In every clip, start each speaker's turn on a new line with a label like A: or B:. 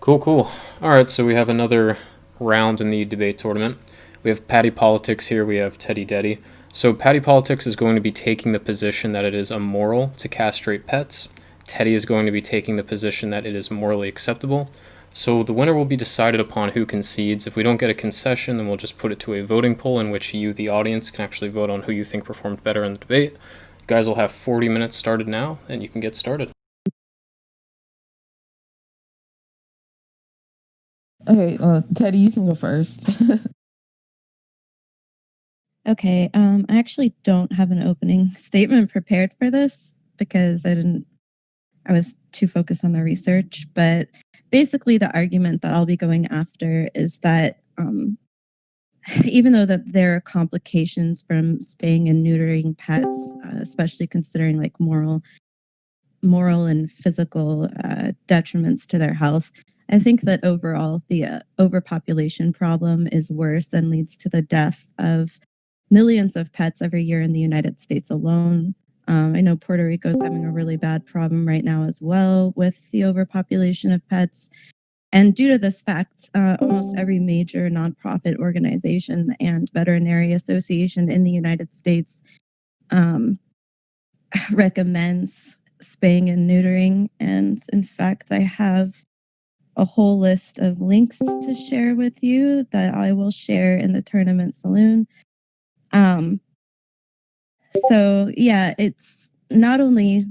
A: Cool, cool. All right, so we have another round in the debate tournament. We have Patty Politics here, we have Teddy Deddy. So, Patty Politics is going to be taking the position that it is immoral to castrate pets. Teddy is going to be taking the position that it is morally acceptable. So, the winner will be decided upon who concedes. If we don't get a concession, then we'll just put it to a voting poll in which you, the audience, can actually vote on who you think performed better in the debate. You guys will have 40 minutes started now, and you can get started.
B: Okay, Teddy, you can go first.
C: Okay, I actually don't have an opening statement prepared for this because I was too focused on the research. But basically, the argument that I'll be going after is that even though that there are complications from spaying and neutering pets, especially considering like moral and physical detriments to their health, I think that overall the overpopulation problem is worse and leads to the death of millions of pets every year in the United States alone. I know Puerto Rico is having a really bad problem right now as well with the overpopulation of pets. And due to this fact, almost every major nonprofit organization and veterinary association in the United States recommends spaying and neutering. And in fact, I have a whole list of links to share with you that I will share in the tournament saloon. So yeah, it's not only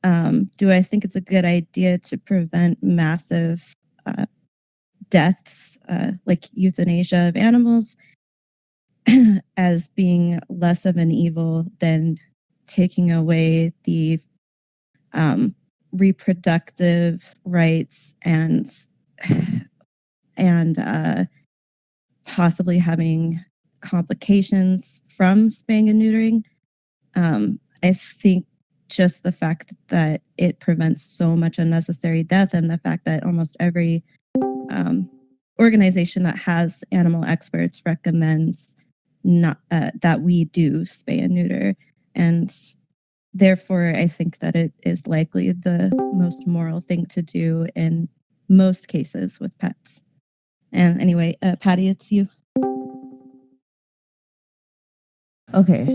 C: do I think it's a good idea to prevent massive deaths like euthanasia of animals as being less of an evil than taking away the reproductive rights and possibly having complications from spaying and neutering. I think just the fact that it prevents so much unnecessary death and the fact that almost every organization that has animal experts recommends not that we do spay and neuter, and therefore I think that it is likely the most moral thing to do in most cases with pets. And anyway, Patty, it's you.
B: Okay,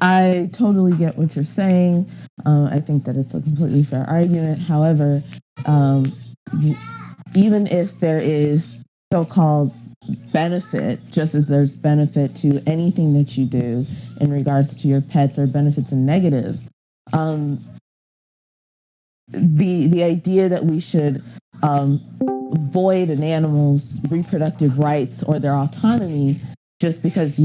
B: I totally get what you're saying. I think that it's a completely fair argument. However, even if there is so-called benefit, just as there's benefit to anything that you do in regards to your pets, or benefits and negatives, the idea that we should void an animal's reproductive rights or their autonomy just because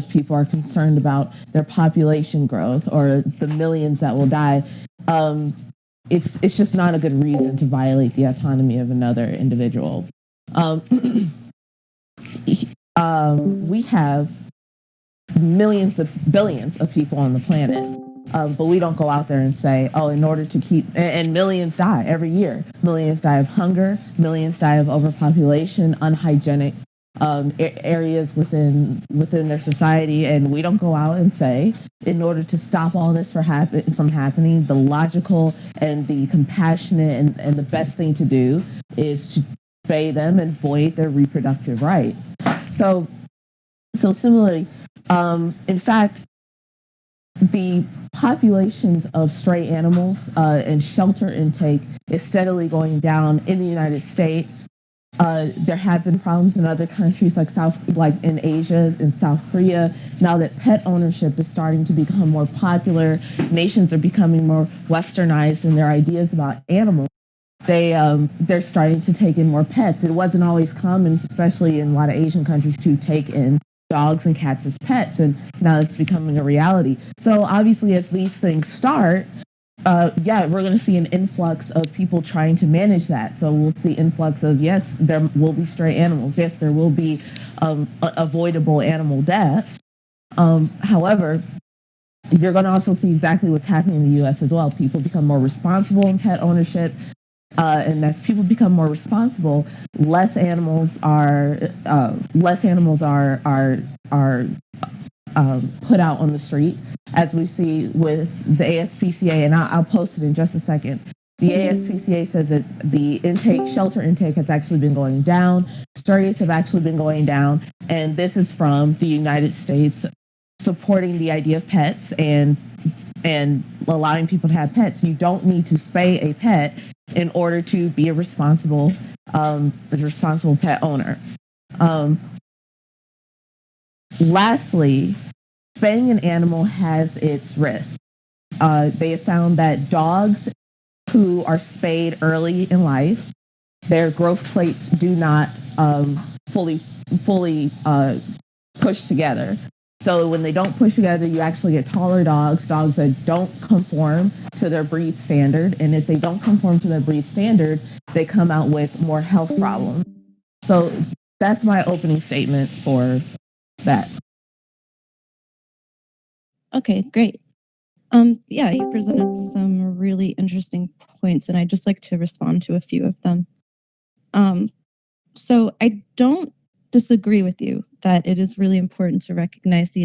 B: people are concerned about their population growth or the millions that will die, it's just not a good reason to violate the autonomy of another individual. We have billions of people on the planet. But we don't go out there and say, oh, in order to keep, and millions die every year. Millions die of hunger, millions die of overpopulation, unhygienic areas within their society, and we don't go out and say, in order to stop all this from happening, the logical and the compassionate and the best thing to do is to spay them and void their reproductive rights. So similarly, in fact, the populations of stray animals and shelter intake is steadily going down in the United States. There have been problems in other countries like in Asia and South Korea. Now that pet ownership is starting to become more popular, nations are becoming more westernized in their ideas about animals. They're starting to take in more pets. It wasn't always common, especially in a lot of Asian countries, to take in dogs and cats as pets, and now it's becoming a reality. So obviously, as these things start, we're going to see an influx of people trying to manage that. So we'll see influx of, yes, there will be stray animals. Yes, there will be avoidable animal deaths. However, you're going to also see exactly what's happening in the U.S. as well. People become more responsible in pet ownership. And as people become more responsible, less animals are put out on the street, as we see with the ASPCA, and I'll post it in just a second. The ASPCA says that the shelter intake has actually been going down. Strays have actually been going down. And this is from the United States supporting the idea of pets and allowing people to have pets. You don't need to spay a pet in order to be a responsible pet owner. Lastly, spaying an animal has its risks. They have found that dogs who are spayed early in life, their growth plates do not fully push together. So when they don't push together, you actually get taller dogs that don't conform to their breed standard. And if they don't conform to their breed standard, they come out with more health problems. So that's my opening statement for that.
C: Okay, great. Yeah, you presented some really interesting points, and I'd just like to respond to a few of them. So I don't disagree with you that it is really important to recognize the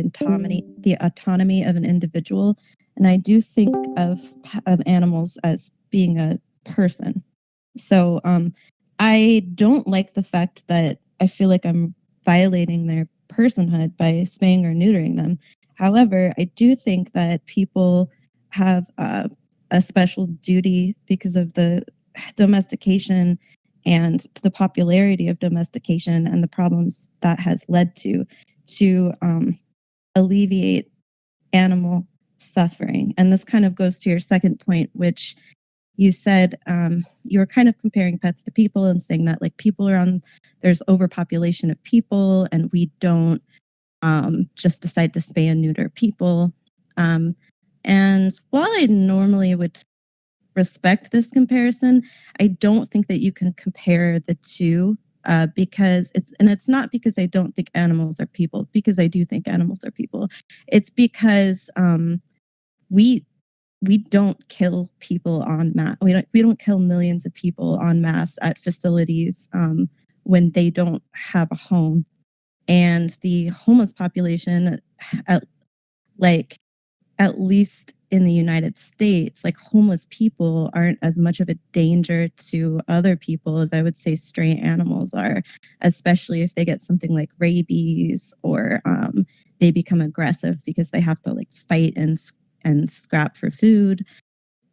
C: autonomy of an individual, and I do think of animals as being a person. So I don't like the fact that I feel like I'm violating their personhood by spaying or neutering them. However, I do think that people have a special duty because of the domestication and the popularity of domestication and the problems that has led to alleviate animal suffering. And this kind of goes to your second point, which you said you were kind of comparing pets to people and saying that like there's overpopulation of people and we don't just decide to spay and neuter people. And while I normally would respect this comparison, I don't think that you can compare the two because it's not because I don't think animals are people, because I do think animals are people. It's because we don't kill people en masse. We don't kill millions of people en masse at facilities when they don't have a home. And the homeless population, at least in the United States, like homeless people aren't as much of a danger to other people as I would say stray animals are, especially if they get something like rabies or they become aggressive because they have to like fight and scrap for food.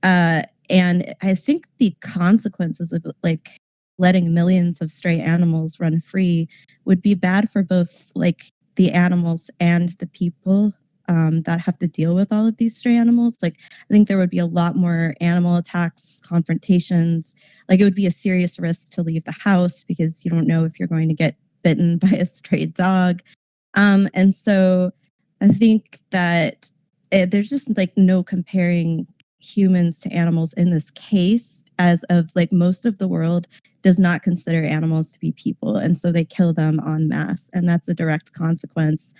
C: And I think the consequences of like letting millions of stray animals run free would be bad for both like the animals and the people that have to deal with all of these stray animals. Like, I think there would be a lot more animal attacks, confrontations. Like, it would be a serious risk to leave the house because you don't know if you're going to get bitten by a stray dog. And so I think that there's just like no comparing humans to animals in this case, as of like most of the world does not consider animals to be people. And so they kill them en masse. And that's a direct consequence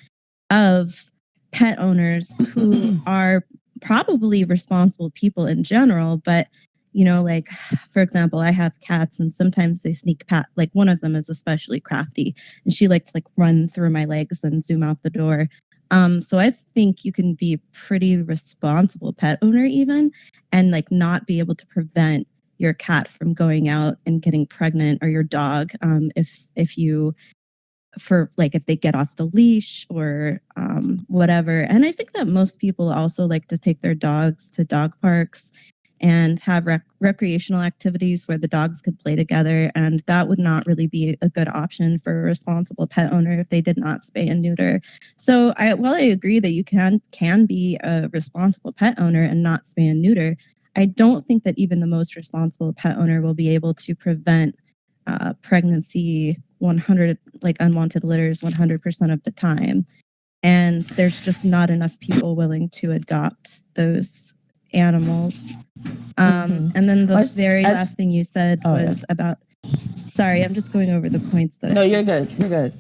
C: of pet owners who are probably responsible people in general, but like for example, I have cats and sometimes they sneak past, like one of them is especially crafty and she likes to like run through my legs and zoom out the door. So I think you can be a pretty responsible pet owner even and like not be able to prevent your cat from going out and getting pregnant or your dog if you for like if they get off the leash or whatever. And I think that most people also like to take their dogs to dog parks and have recreational activities where the dogs could play together. And that would not really be a good option for a responsible pet owner if they did not spay and neuter. So while I agree that you can be a responsible pet owner and not spay and neuter, I don't think that even the most responsible pet owner will be able to prevent pregnancy 100 like unwanted litters 100% of the time. And there's just not enough people willing to adopt those animals. And then the very last thing you said was about, sorry, I'm just going over the points that.
B: No, you're good. You're good.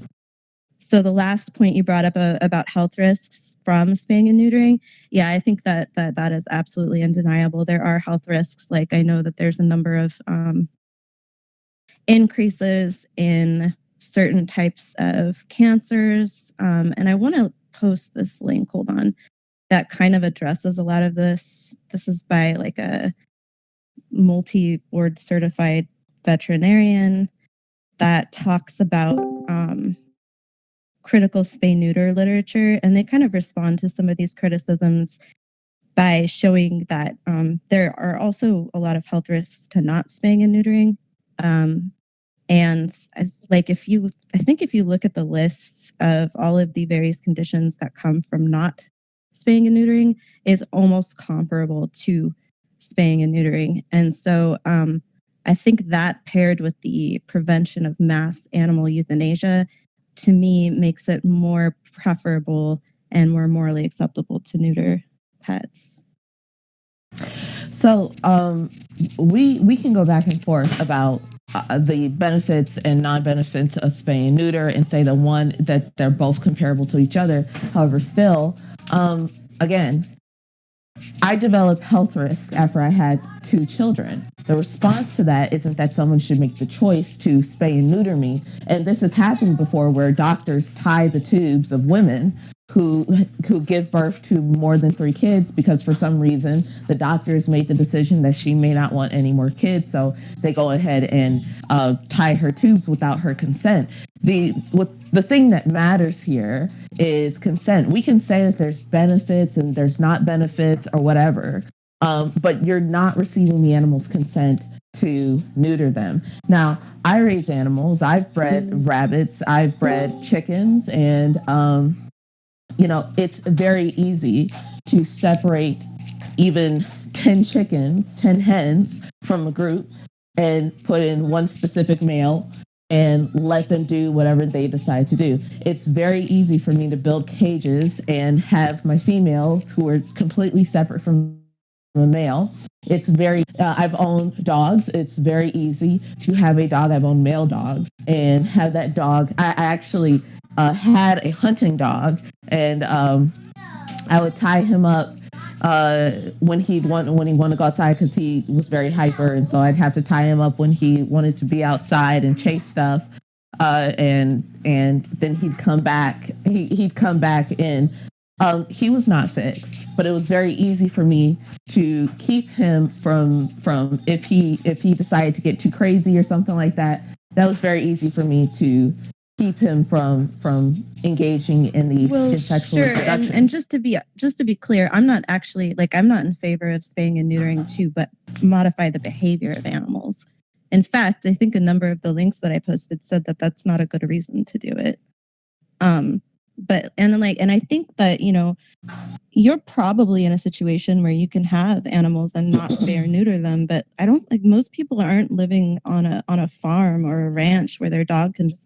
C: So the last point you brought up about health risks from spaying and neutering, yeah, I think that is absolutely undeniable. There are health risks. Like I know that there's a number of increases in certain types of cancers. And I want to post this link, hold on, that kind of addresses a lot of this. This is by like a multi-board certified veterinarian that talks about critical spay-neuter literature, and they kind of respond to some of these criticisms by showing that there are also a lot of health risks to not spaying and neutering. And like if you look at the lists of all of the various conditions that come from not spaying and neutering, is almost comparable to spaying and neutering. And so I think that paired with the prevention of mass animal euthanasia, to me, makes it more preferable and more morally acceptable to neuter pets.
B: So we can go back and forth about the benefits and non-benefits of spay and neuter, and say that they're both comparable to each other. However, still, again, I developed health risks after I had 2 children. The response to that isn't that someone should make the choice to spay and neuter me. And this has happened before, where doctors tie the tubes of women who give birth to more than 3 kids, because for some reason the doctors made the decision that she may not want any more kids, so they go ahead and tie her tubes without her consent. The thing that matters here is consent. We can say that there's benefits and there's not benefits or whatever, but you're not receiving the animal's consent to neuter them. Now, I raise animals. I've bred rabbits. I've bred chickens, and it's very easy to separate even 10 chickens, 10 hens from a group and put in one specific male and let them do whatever they decide to do. It's very easy for me to build cages and have my females, who are completely separate from a male. It's I've owned dogs. It's very easy to have a dog. I've owned male dogs and have that dog. I actually had a hunting dog, and I would tie him up when he wanted to go outside, because he was very hyper, and so I'd have to tie him up when he wanted to be outside and chase stuff, and then he'd come back. He'd come back in. He was not fixed, but it was very easy for me to keep him from if he decided to get too crazy or something like that. That was very easy for me to keep him from engaging in these in sexual reproduction.
C: And just to be clear, I'm not in favor of spaying and neutering too, but modify the behavior of animals. In fact, I think a number of the links that I posted said that that's not a good reason to do it. And I think that, you're probably in a situation where you can have animals and not spay or neuter them, but I don't most people aren't living on a farm or a ranch where their dog can just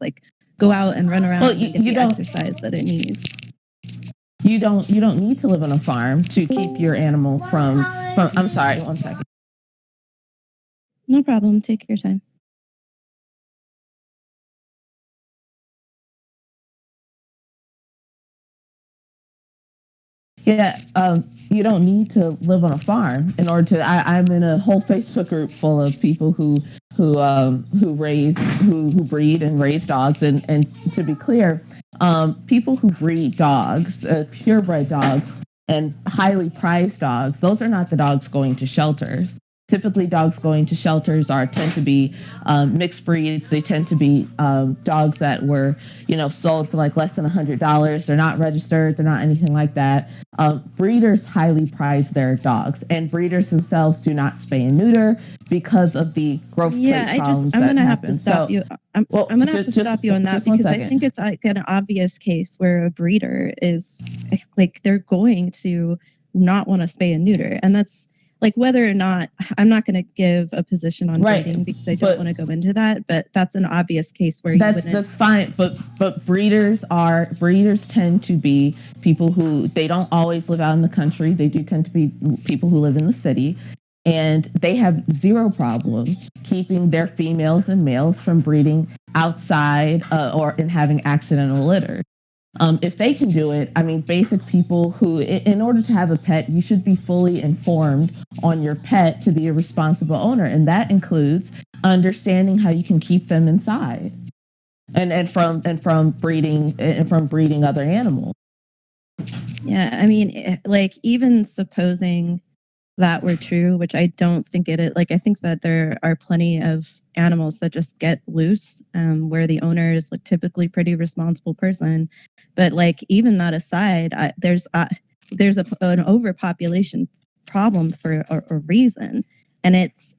C: go out and run around and get the exercise that it needs.
B: You don't need to live on a farm to keep your animal from I'm sorry, 1 second.
C: No problem. Take your time.
B: Yeah, you don't need to live on a farm in order to. I'm in a whole Facebook group full of people who breed and raise dogs, and to be clear, people who breed dogs, purebred dogs, and highly prized dogs, those are not the dogs going to shelters. Typically, dogs going to shelters tend to be mixed breeds. They tend to be dogs that were, sold for less than $100. They're not registered. They're not anything like that. Breeders highly prize their dogs, and breeders themselves do not spay and neuter because of the growth plate problems
C: I'm
B: that
C: gonna have
B: happen.
C: to stop you. I'm gonna have to stop you on that, because I think it's an obvious case where a breeder is they're going to not want to spay and neuter, and that's. Whether or not, I'm not going to give a position on breeding, because I don't want to go into that, but that's an obvious case where
B: that's fine. But breeders tend to be people who, they don't always live out in the country. They do tend to be people who live in the city, and they have zero problem keeping their females and males from breeding outside or in having accidental litter. If they can do it, basic people who, in order to have a pet, you should be fully informed on your pet to be a responsible owner. And that includes understanding how you can keep them inside and from breeding other animals.
C: Yeah. Even supposing that were true, which I don't think it is. Like, I think that there are plenty of animals that just get loose, where the owner is like typically pretty responsible person. But like, even that aside, there's an overpopulation problem for a reason, and it's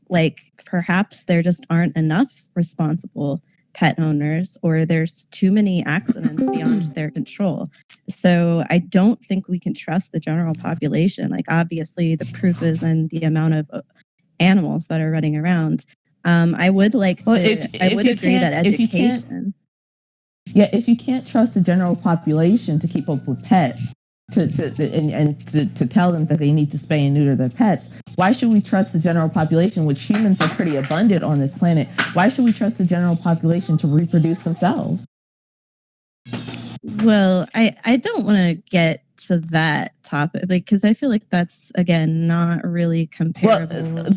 C: like perhaps there just aren't enough responsible pet owners, or there's too many accidents beyond their control. So I don't think we can trust the general population. Like, obviously the proof is in the amount of animals that are running around. I would like to, I would agree that education.
B: If you can't trust the general population to keep up with pets, to tell them that they need to spay and neuter their pets, why should we trust the general population, which humans are pretty abundant on this planet? Why should we trust the general population to reproduce themselves?
C: Well, I don't want to get to that topic, like, because I feel like that's, again, not really comparable.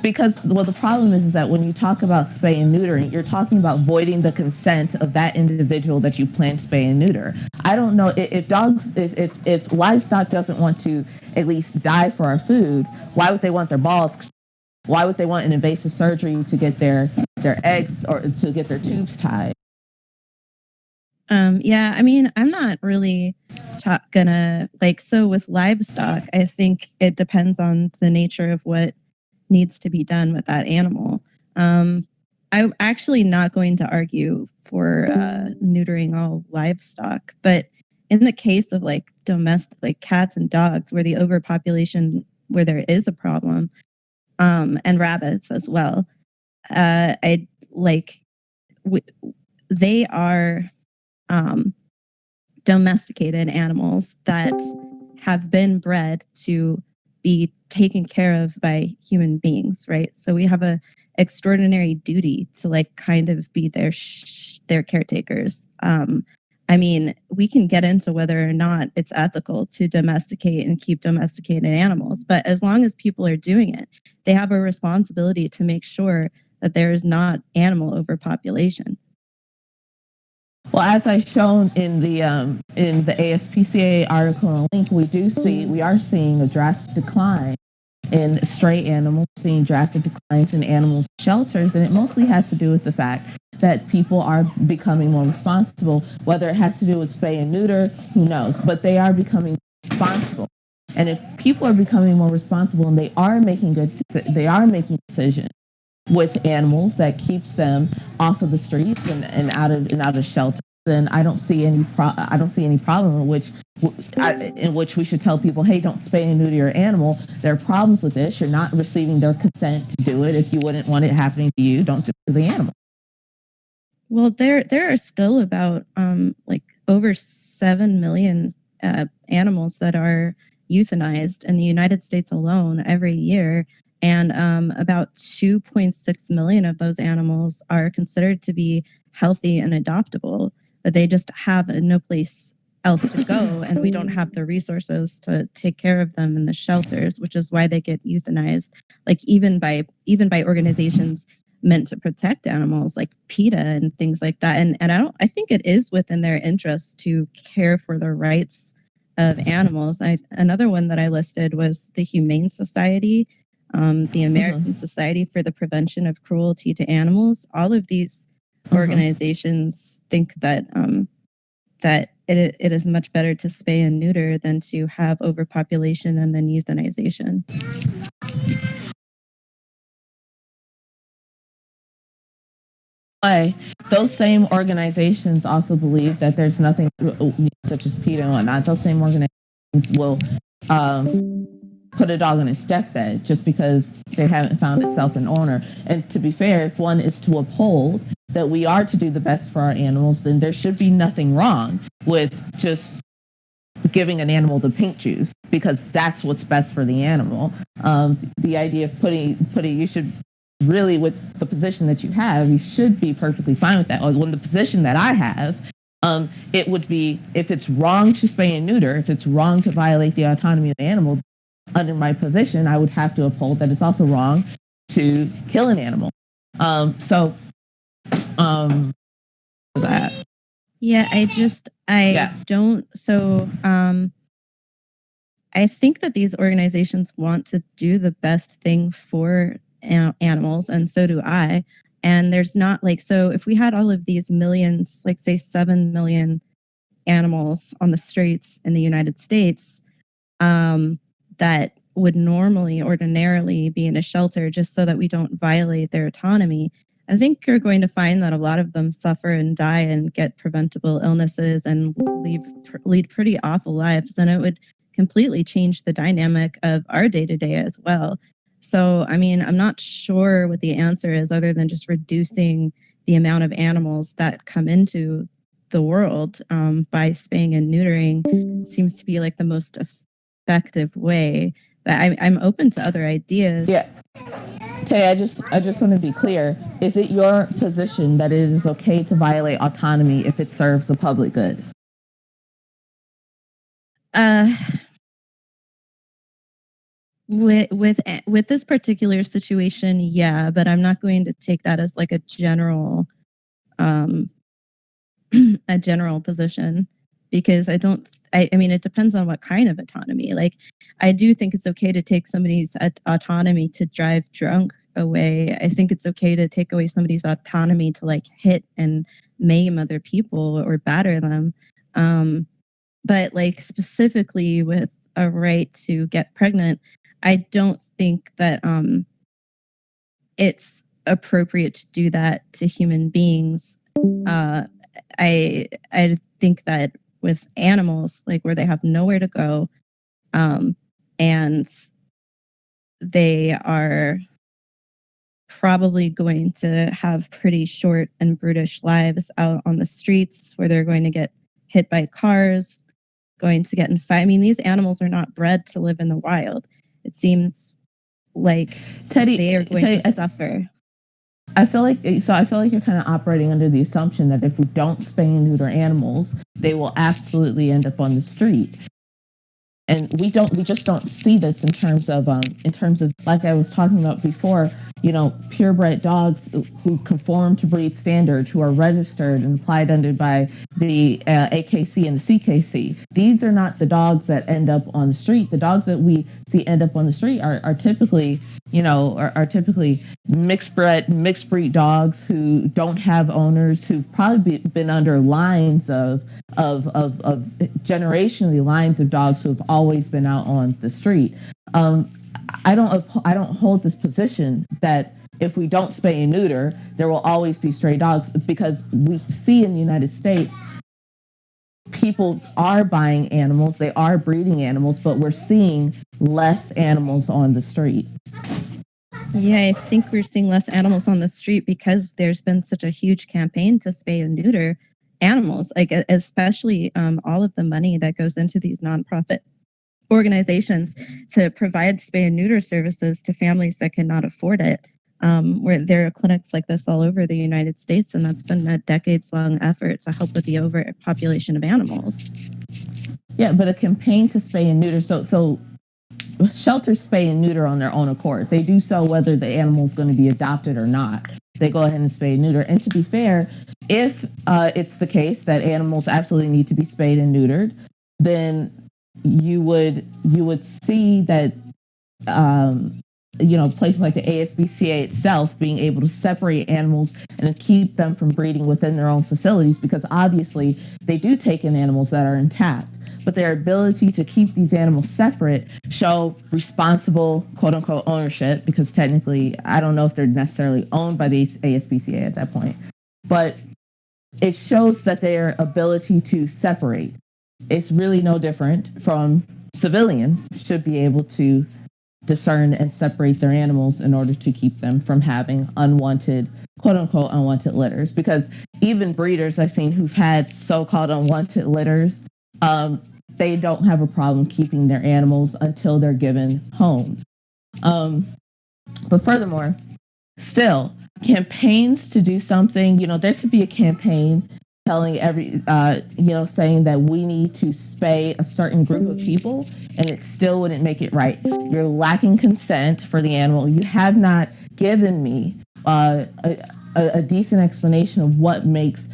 B: Because the problem is that when you talk about spay and neutering, you're talking about voiding the consent of that individual that you plan to spay and neuter. I don't know if livestock doesn't want to at least die for our food, why would they want their balls? Why would they want an invasive surgery to get their eggs or to get their tubes tied?
C: Yeah, I mean, I'm not really gonna like, so with livestock, I think it depends on the nature of what needs to be done with that animal. I'm actually not going to argue for neutering all livestock, but in the case of like domestic, like cats and dogs, where the overpopulation, where there is a problem, and rabbits as well, I like they are domesticated animals that have been bred to be taken care of by human beings, right? So we have a extraordinary duty to like kind of be their caretakers. I mean, we can get into whether or not it's ethical to domesticate and keep domesticated animals, but as long as people are doing it, they have a responsibility to make sure that there is not animal overpopulation.
B: Well, as I shown in the ASPCA article and link, we are seeing a drastic decline in stray animals, seeing drastic declines in animal shelters, and it mostly has to do with the fact that people are becoming more responsible. Whether it has to do with spay and neuter, who knows? But they are becoming responsible, and if people are becoming more responsible and they are making decisions with animals that keeps them off of the streets and out of shelter, then I don't see any problem in which we should tell people, hey, don't spay and neuter your animal. There are problems with this. You're not receiving their consent to do it. If you wouldn't want it happening to you, don't do it to the animal.
C: Well, there are still about like over 7 million animals that are euthanized in the United States alone every year. And about 2.6 million of those animals are considered to be healthy and adoptable, but they just have no place else to go, and we don't have the resources to take care of them in the shelters, which is why they get euthanized. Like even by organizations meant to protect animals, like PETA and things like that. And I think it is within their interest to care for the rights of animals. Another one that I listed was the Humane Society. The American Society for the Prevention of Cruelty to Animals. All of these organizations think that that it is much better to spay and neuter than to have overpopulation and then euthanization.
B: Those same organizations also believe that there's nothing such as PETA and whatnot. Those same organizations will put a dog on its deathbed just because they haven't found itself an owner. And to be fair, if one is to uphold that we are to do the best for our animals, then there should be nothing wrong with just giving an animal the pink juice, because that's what's best for the animal. The idea of putting you should really, with the position that you have, you should be perfectly fine with that. When the position that I have, it would be, if it's wrong to spay and neuter, if it's wrong to violate the autonomy of the animal, under my position, I would have to uphold that it's also wrong to kill an animal. That.
C: Yeah, I don't. So, I think that these organizations want to do the best thing for animals, and so do I. And there's not like, so if we had all of these millions, like say 7 million animals on the streets in the United States, that would ordinarily be in a shelter just so that we don't violate their autonomy, I think you're going to find that a lot of them suffer and die and get preventable illnesses and lead pretty awful lives. And it would completely change the dynamic of our day to day as well. So, I mean, I'm not sure what the answer is other than just reducing the amount of animals that come into the world by spaying and neutering. It seems to be like the most effective way. But I'm open to other ideas.
B: Yeah. Tay, I just want to be clear. Is it your position that it is okay to violate autonomy if it serves the public good?
C: With this particular situation, yeah, but I'm not going to take that as like a general a general position, because I mean, it depends on what kind of autonomy. Like, I do think it's okay to take somebody's autonomy to drive drunk away. I think it's okay to take away somebody's autonomy to like hit and maim other people or batter them. But like specifically with a right to get pregnant, I don't think that it's appropriate to do that to human beings. I think that with animals, like where they have nowhere to go, and they are probably going to have pretty short and brutish lives out on the streets where they're going to get hit by cars, going to get in fight. I mean, these animals are not bred to live in the wild. It seems like they are going to suffer.
B: I feel like you're kind of operating under the assumption that if we don't spay and neuter animals, they will absolutely end up on the street. And we just don't see this in terms of like I was talking about before, purebred dogs who conform to breed standards, who are registered and applied under by the AKC and the CKC. These are not the dogs that end up on the street. The dogs that we see end up on the street are typically, are typically mixed breed dogs who don't have owners, who've probably been under lines of generationally lines of dogs who have always been out on the street. I don't hold this position that if we don't spay and neuter, there will always be stray dogs, because we see in the United States people are buying animals, they are breeding animals, but we're seeing less animals on the street.
C: Yeah, I think we're seeing less animals on the street because there's been such a huge campaign to spay and neuter animals, like especially all of the money that goes into these nonprofit organizations to provide spay and neuter services to families that cannot afford it. Where there are clinics like this all over the United States, and that's been a decades-long effort to help with the overpopulation of animals.
B: Yeah, but a campaign to spay and neuter. So shelters spay and neuter on their own accord. They do so whether the animal is going to be adopted or not. They go ahead and spay and neuter. And to be fair, if it's the case that animals absolutely need to be spayed and neutered, then you would see that places like the ASPCA itself being able to separate animals and keep them from breeding within their own facilities, because obviously they do take in animals that are intact, but their ability to keep these animals separate show responsible, quote unquote, ownership, because technically I don't know if they're necessarily owned by the ASPCA at that point, but it shows that their ability to separate. It's really no different from civilians should be able to discern and separate their animals in order to keep them from having unwanted, quote unquote, unwanted litters. Because even breeders I've seen who've had so-called unwanted litters, they don't have a problem keeping their animals until they're given homes. But furthermore, still, campaigns to do something, there could be a campaign telling saying that we need to spay a certain group of people, and it still wouldn't make it right. You're lacking consent for the animal. You have not given me a decent explanation of what makes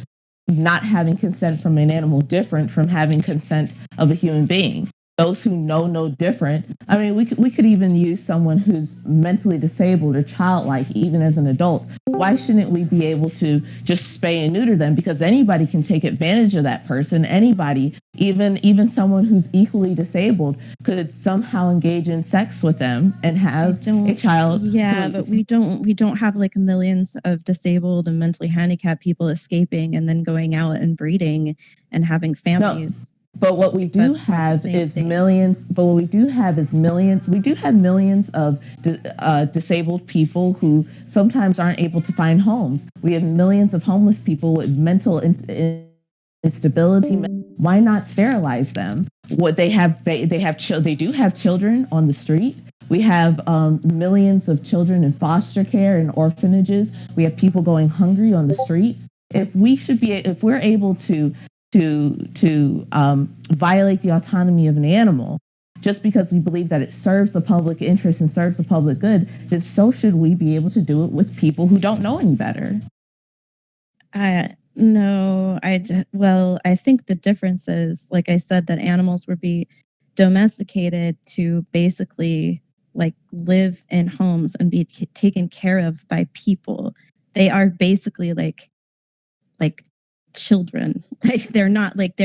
B: not having consent from an animal different from having consent of a human being. those who know no different. I mean, we could even use someone who's mentally disabled or childlike, even as an adult. Why shouldn't we be able to just spay and neuter them? Because anybody can take advantage of that person. Anybody, even someone who's equally disabled, could somehow engage in sex with them and have a child.
C: Yeah, but we don't have like millions of disabled and mentally handicapped people escaping and then going out and breeding and having families.
B: No. But what we do have is millions. But what we do have is millions. We do have millions of disabled people who sometimes aren't able to find homes. We have millions of homeless people with mental instability. Why not sterilize them? What they do have children on the street. We have millions of children in foster care and orphanages. We have people going hungry on the streets. If we're able to violate the autonomy of an animal just because we believe that it serves the public interest and serves the public good, then so should we be able to do it with people who don't know any better.
C: No, I think the difference is, like I said, that animals would be domesticated to basically like live in homes and be taken care of by people. They are basically like children. Like they're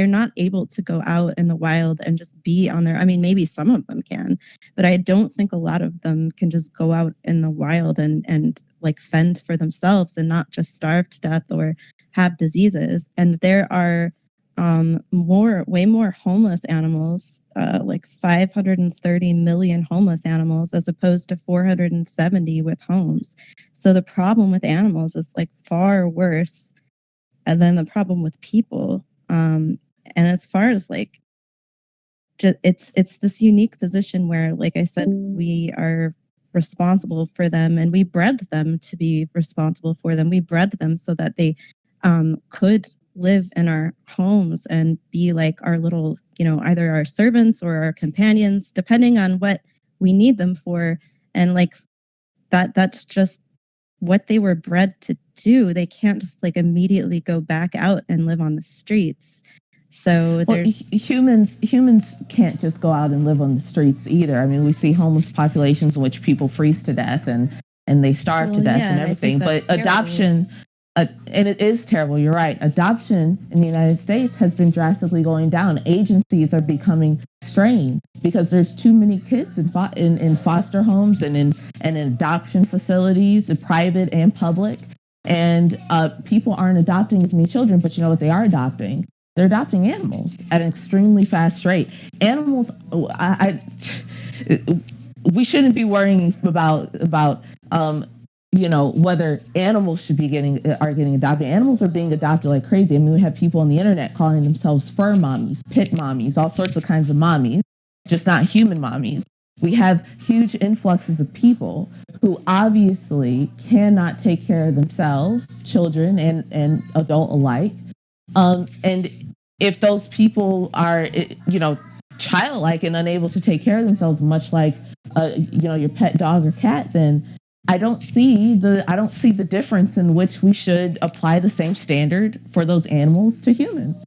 C: not able to go out in the wild and just be on their, I mean, maybe some of them can, but I don't think a lot of them can just go out in the wild and like fend for themselves and not just starve to death or have diseases. And there are way more homeless animals, like 530 million homeless animals as opposed to 470 with homes. So the problem with animals is like far worse than the problem with people. And as far as like, it's this unique position where, like I said, we are responsible for them and we bred them to be responsible for them. We bred them so that they could live in our homes and be like our little, either our servants or our companions, depending on what we need them for. And like that's just what they were bred to do. They can't just like immediately go back out and live on the streets. So
B: humans can't just go out and live on the streets either. I mean, we see homeless populations in which people freeze to death and they starve to death and everything. But adoption, and it is terrible. You're right. Adoption in the United States has been drastically going down. Agencies are becoming strained because there's too many kids in foster homes and in adoption facilities, private and public. And people aren't adopting as many children, but you know what they are adopting? They're adopting animals at an extremely fast rate. Animals, we shouldn't be worrying about whether animals are getting adopted. Animals are being adopted like crazy. I mean, we have people on the internet calling themselves fur mommies, pit mommies, all sorts of kinds of mommies, just not human mommies. We have huge influxes of people who obviously cannot take care of themselves, children and adult alike. And if those people are, childlike and unable to take care of themselves, much like, your pet dog or cat, then I don't see the difference in which we should apply the same standard for those animals to humans.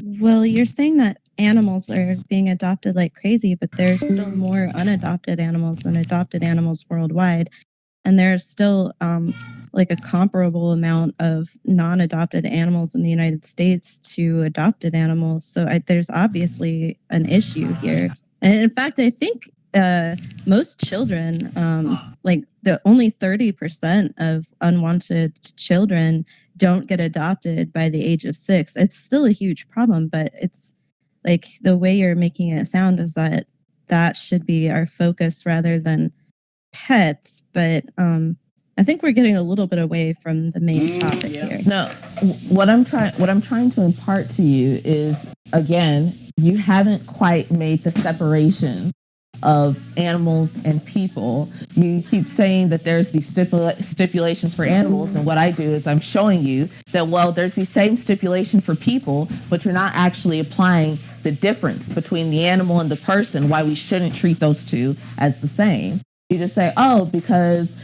C: Well, you're saying that animals are being adopted like crazy, but there's still more unadopted animals than adopted animals worldwide. And there's still like a comparable amount of non-adopted animals in the United States to adopted animals. So there's obviously an issue here. And in fact, I think most children, like the only 30% of unwanted children don't get adopted by the age of 6. It's still a huge problem, but it's like the way you're making it sound is that should be our focus rather than pets. But I think we're getting a little bit away from the main topic here.
B: No, what I'm trying to impart to you is, again, you haven't quite made the separation of animals and people. You keep saying that there's these stipulations for animals, and what I do is I'm showing you that, well, there's the same stipulation for people, but you're not actually applying the difference between the animal and the person, why we shouldn't treat those two as the same. You just say, oh, because,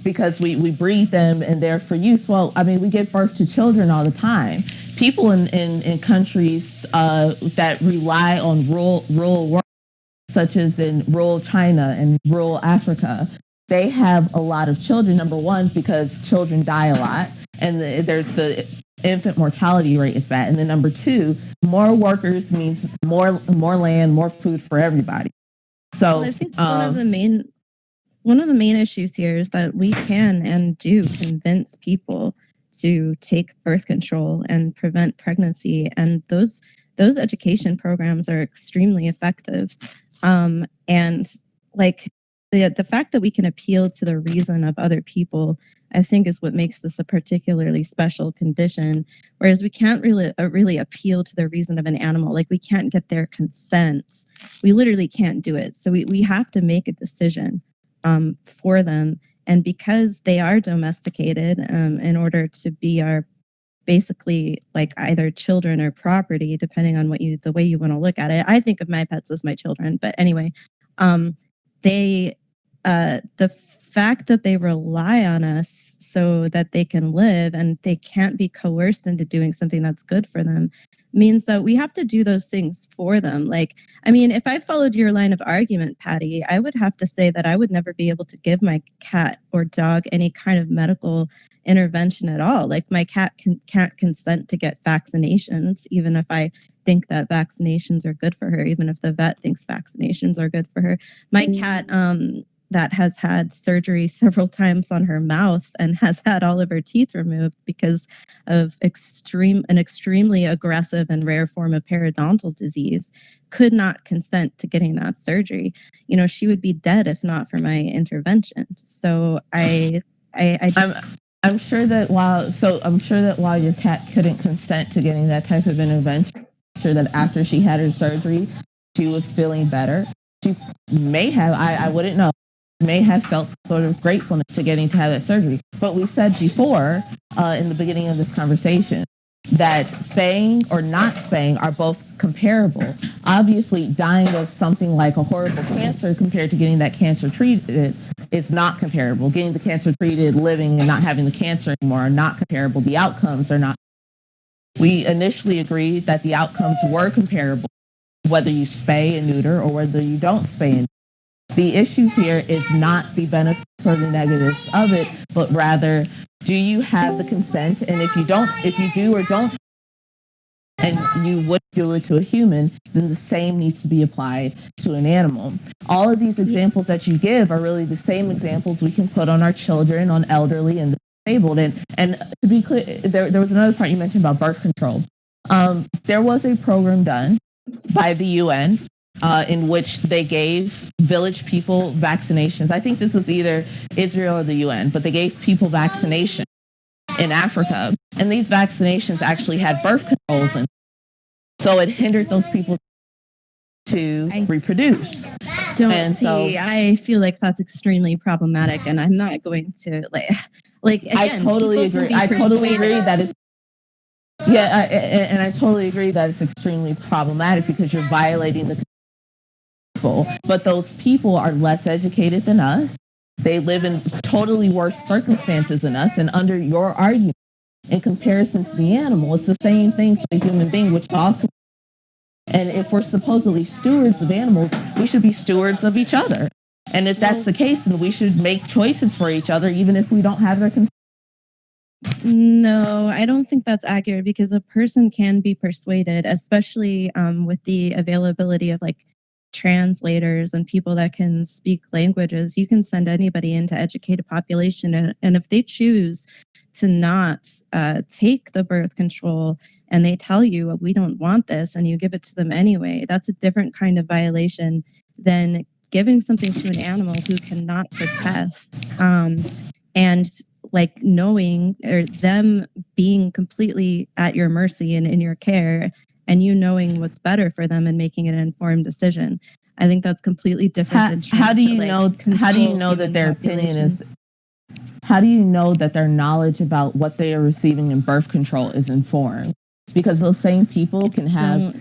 B: because we breed them and they're for use. Well, I mean, we give birth to children all the time. people in countries that rely on rural work, such as in rural China and rural Africa, they have a lot of children. Number one, because children die a lot, and there's the infant mortality rate is bad. And then number two, more workers means more land, more food for everybody. So
C: well, I think one of the main issues here is that we can and do convince people to take birth control and prevent pregnancy, and those education programs are extremely effective. And like the fact that we can appeal to the reason of other people, I think, is what makes this a particularly special condition. Whereas we can't really appeal to the reason of an animal. Like, we can't get their consent. We literally can't do it. So we have to make a decision for them. And because they are domesticated in order to be our basically like either children or property, depending on the way you want to look at it. I think of my pets as my children, but anyway, the fact that they rely on us so that they can live and they can't be coerced into doing something that's good for them means that we have to do those things for them. Like, I mean, if I followed your line of argument, Patty, I would have to say that I would never be able to give my cat or dog any kind of medical intervention at all. Like, my cat can't consent to get vaccinations, even if I think that vaccinations are good for her, even if the vet thinks vaccinations are good for her. My cat, that has had surgery several times on her mouth and has had all of her teeth removed because of an extremely aggressive and rare form of periodontal disease, could not consent to getting that surgery. You know, she would be dead if not for my intervention. So I just...
B: I'm sure that while your cat couldn't consent to getting that type of intervention, I'm sure that after she had her surgery, she was feeling better. She may have, I wouldn't know, may have felt sort of gratefulness to getting to have that surgery. But we said before, in the beginning of this conversation, that spaying or not spaying are both comparable. Obviously, dying of something like a horrible cancer compared to getting that cancer treated is not comparable. Getting the cancer treated, living, and not having the cancer anymore are not comparable. The outcomes are not. We initially agreed that the outcomes were comparable, whether you spay and neuter or whether you don't spay and neuter. The issue here is not the benefits or the negatives of it, but rather, do you have the consent? And if you do or don't, and you would do it to a human, then the same needs to be applied to an animal. All of these examples that you give are really the same examples we can put on our children, on elderly, and the disabled. And to be clear, there was another part you mentioned about birth control. There was a program done by the UN in which they gave village people vaccinations. I think this was either Israel or the UN, but they gave people vaccination in Africa. And these vaccinations actually had birth controls in. So it hindered those people to reproduce.
C: I feel like that's extremely problematic, and I'm not going to like again,
B: I totally agree. I totally agree that it's and I totally agree that it's extremely problematic because you're violating the people. But those people are less educated than us. They live in totally worse circumstances than us. And under your argument, in comparison to the animal, it's the same thing for the human being, which also. And if we're supposedly stewards of animals, we should be stewards of each other. And if that's the case, then we should make choices for each other, even if we don't have their consent.
C: No, I don't think that's accurate, because a person can be persuaded, especially with the availability of like translators and people that can speak languages. You can send anybody in to educate a population, and if they choose to not take the birth control and they tell you, we don't want this, and you give it to them anyway, that's a different kind of violation than giving something to an animal who cannot protest, and like knowing, or them being completely at your mercy and in your care, and you knowing what's better for them and making an informed decision. I think that's completely different than trying
B: how do you
C: to,
B: know that their opinion is, how do you know that their knowledge about what they are receiving in birth control is informed? Because those same people can have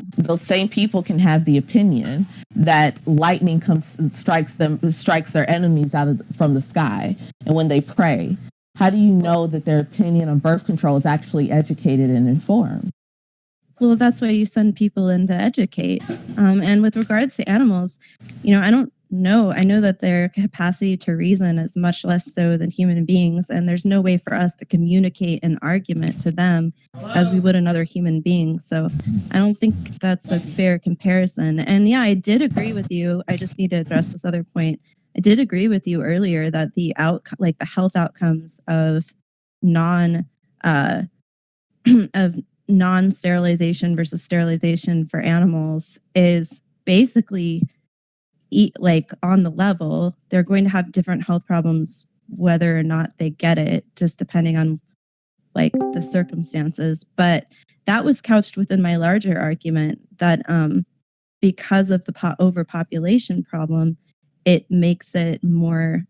B: the opinion that lightning strikes their enemies from the sky, and when they pray. How do you know that their opinion on birth control is actually educated and informed?
C: Well, that's why you send people in to educate. And with regards to animals, I don't know. I know that their capacity to reason is much less so than human beings, and there's no way for us to communicate an argument to them as we would another human being. So I don't think that's a fair comparison. And yeah, I did agree with you. I just need to address this other point. I did agree with you earlier that the health outcomes of non uh, of non-sterilization versus sterilization for animals is basically on the level. They're going to have different health problems whether or not they get it, just depending on the circumstances. But that was couched within my larger argument that because of the overpopulation problem, it makes it more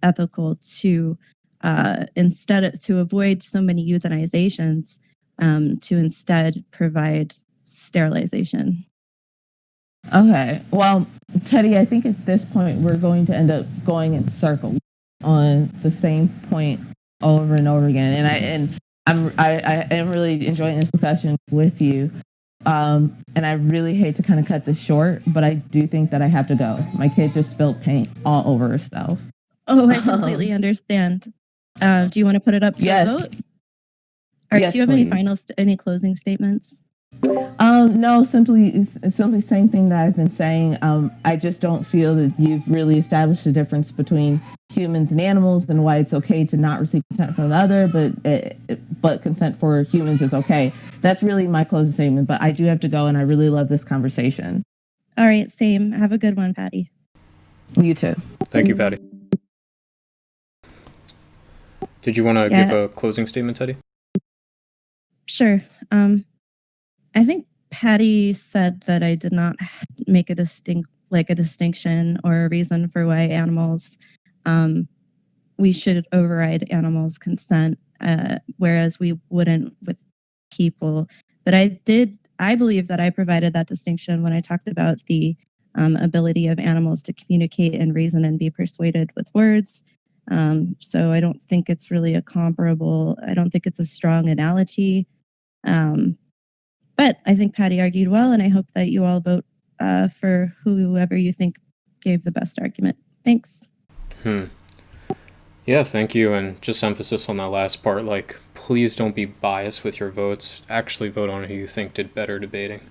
C: ethical to to avoid so many euthanizations, to instead provide sterilization.
B: Okay. Well, Teddy, I think at this point we're going to end up going in circles on the same point over and over again. And I am really enjoying this discussion with you. And I really hate to kind of cut this short, but I do think that I have to go. My kid just spilled paint all over herself.
C: Oh, I completely understand. Do you want to put it up to a vote? Or
B: Yes,
C: do you have
B: please.
C: any closing statements?
B: No, simply same thing that I've been saying. I just don't feel that you've really established a difference between humans and animals, and why it's okay to not receive consent from the other, but consent for humans is okay. That's really my closing statement. But I do have to go, and I really love this conversation.
C: All right, same. Have a good one, Patty.
B: You too.
A: Thank you, Patty. Did you want to give a closing statement, Teddy?
C: Sure. I think Patty said that I did not make a distinction or a reason for why animals, we should override animals' consent, whereas we wouldn't with people. But I believe that I provided that distinction when I talked about the ability of animals to communicate and reason and be persuaded with words. So I don't think it's really I don't think it's a strong analogy. But I think Patty argued well, and I hope that you all vote for whoever you think gave the best argument. Thanks.
A: Yeah, thank you. And just emphasis on that last part, please don't be biased with your votes. Actually vote on who you think did better debating.